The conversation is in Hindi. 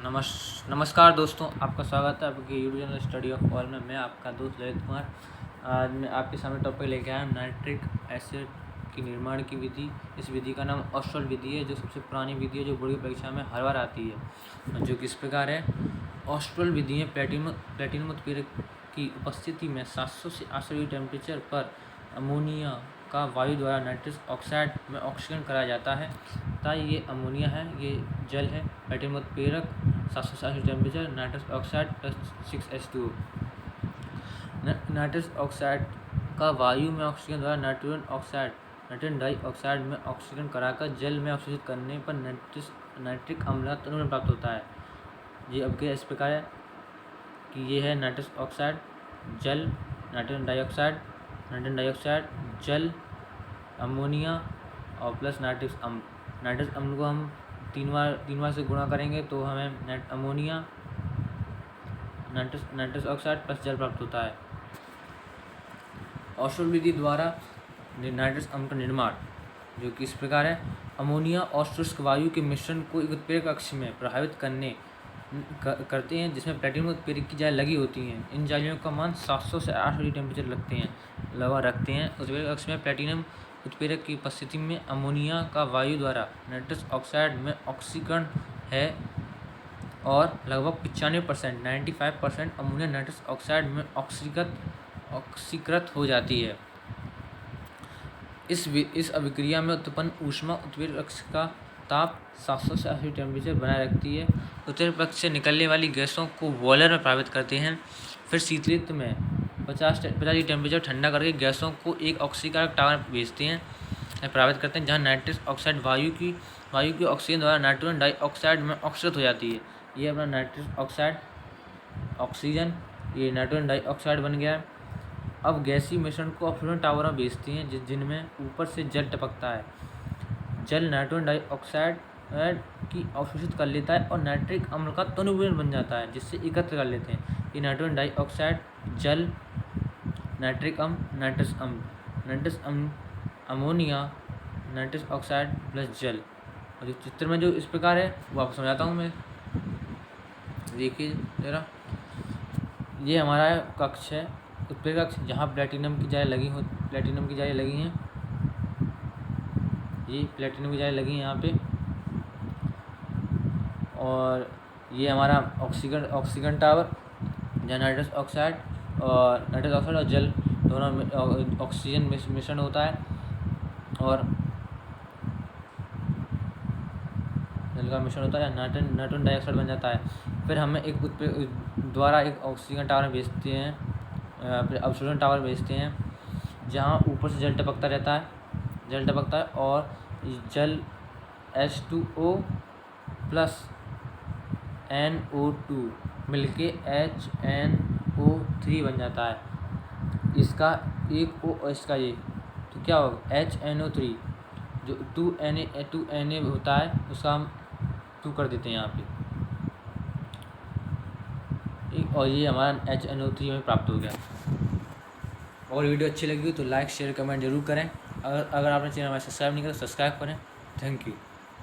नमस्कार दोस्तों, आपका स्वागत है आपके YouTube channel study of all में। मैं आपका दोस्त ललित कुमार। आज मैं आपके सामने टॉपिक लेके आया हूँ नाइट्रिक एसिड की निर्माण की विधि। इस विधि का नाम ऑस्ट्रल विधि है, जो सबसे पुरानी विधि है, जो बोर्ड की परीक्षा में हर बार आती है, जो किस प्रकार है। ऑस्ट्रल विधि में प्लेटिनम उत्प्रेरक की उपस्थिति में 700 से 800 डिग्री टेम्परेचर पर अमोनिया का वायु द्वारा नाइट्रस ऑक्साइड में ऑक्सीकरण कराया जाता है। ताकि ये अमोनिया है, ये जल है, प्लेटिनम उत्प्रेरक 700 से 800 temperature, nitrous oxide plus 6H2O। Nitrous oxide का वायु में ऑक्सीजन द्वारा नाइट्रोजन डाइऑक्साइड में ऑक्सीकरण कराकर जल में अवशोषित करने पर नाइट्रिक अम्ल तनु प्राप्त होता है। ये अब के इस प्रकार है कि ये है नाइट्रस ऑक्साइड, जल, नाइट्रोजन डाइऑक्साइड, जल, अमोनिया और प्लस नाइट्रिक अम्ल। नाइट्रस अम्ल को हम तीन बार से गुणा करेंगे तो हमें अमोनिया, नाइट्रस ऑक्साइड प्लस जल प्राप्त होता है। ऑस्ट्रल विधि द्वारा नाइट्रस अम्ल का निर्माण जो कि इस प्रकार है। अमोनिया और शुष्क वायु के मिश्रण को एक उत्प्रेरक अक्ष में प्रभावित करते हैं, जिसमें प्लेटिनम उत्प्रेरक की जाली लगी होती हैं। इन जालियों का मान 700 से 800 डिग्री टेम्परेचर रखते हैं। उत्प्रेरक अक्ष में प्लेटिनम उत्प्रेरक की उपस्थिति में अमोनिया का वायु द्वारा नाइट्रस ऑक्साइड में ऑक्सीकरण है और लगभग 95% 95% अमोनिया नाइट्रस ऑक्साइड में ऑक्सीकृत हो जाती है। इस अभिक्रिया में उत्पन्न ऊष्मा उत्प्रेरक अक्ष का ताप 700 से 80 टेम्परेचर बनाए रखती है। उत्प्रेरक अक्ष से निकलने वाली गैसों को बॉयलर में प्रभावित करते हैं, फिर शीतलित्र में 50 डिग्री टेम्परेचर ठंडा करके गैसों को एक ऑक्सीकारक टावर भेजते हैं, प्रभावित करते हैं, जहां नाइट्रस ऑक्साइड वायु की ऑक्सीजन द्वारा नाइट्रोजन डाइऑक्साइड में ऑक्सीकृत हो जाती है। ये अपना नाइट्रस ऑक्साइड, ऑक्सीजन, ये नाइट्रोजन डाइऑक्साइड बन गया। अब गैसीय मिश्रण को ऑक्सीजन टावर में भेजते हैं, जिनमें ऊपर से जल टपकता है। जल नाइट्रोजन डाइऑक्साइड की अवशोषित कर लेता है और नाइट्रिक अम्ल का तनुबूरण बन जाता है, जिससे एकत्र कर लेते हैं। ये नाइट्रोजन डाइऑक्साइड, जल, नाइट्रिक अम्ल, नाइट्रस अम्ल, अमोनिया, नाइट्रस ऑक्साइड प्लस जल। और जो चित्र में जो इस प्रकार है वो आपको समझाता हूँ मैं। देखिए जरा, ये हमारा कक्ष है, उत्प्रेरक कक्ष, जहाँ प्लेटिनम की जाली लगी हैं। ये प्लेटिनम की जाली लगी है यहाँ पे। और ये हमारा ऑक्सीजन टावर, जहाँ नाइट्रस ऑक्साइड और जल दोनों ऑक्सीजन मिश्रण होता है और जल का मिश्रण होता है, नाइट्रोजन डाइऑक्साइड बन जाता है। फिर हमें एक ऑक्सीजन टावर भेजते हैं, फिर अवशोषण टावर भेजते हैं, जहाँ ऊपर से जल टपकता है और जल H2O प्लस NO2 मिलके HNO3 बन जाता है। इसका एक O और इसका ये, तो क्या होगा HNO3, जो 2Na होता है उसका हम 2 कर देते हैं यहाँ पे, और ये हमारा HNO3 हमें प्राप्त हो गया। और वीडियो अच्छी लगी हो तो लाइक शेयर कमेंट जरूर करें। अगर आपने चैनल हमारा सब्सक्राइब नहीं करा तो सब्सक्राइब करें। Thank you.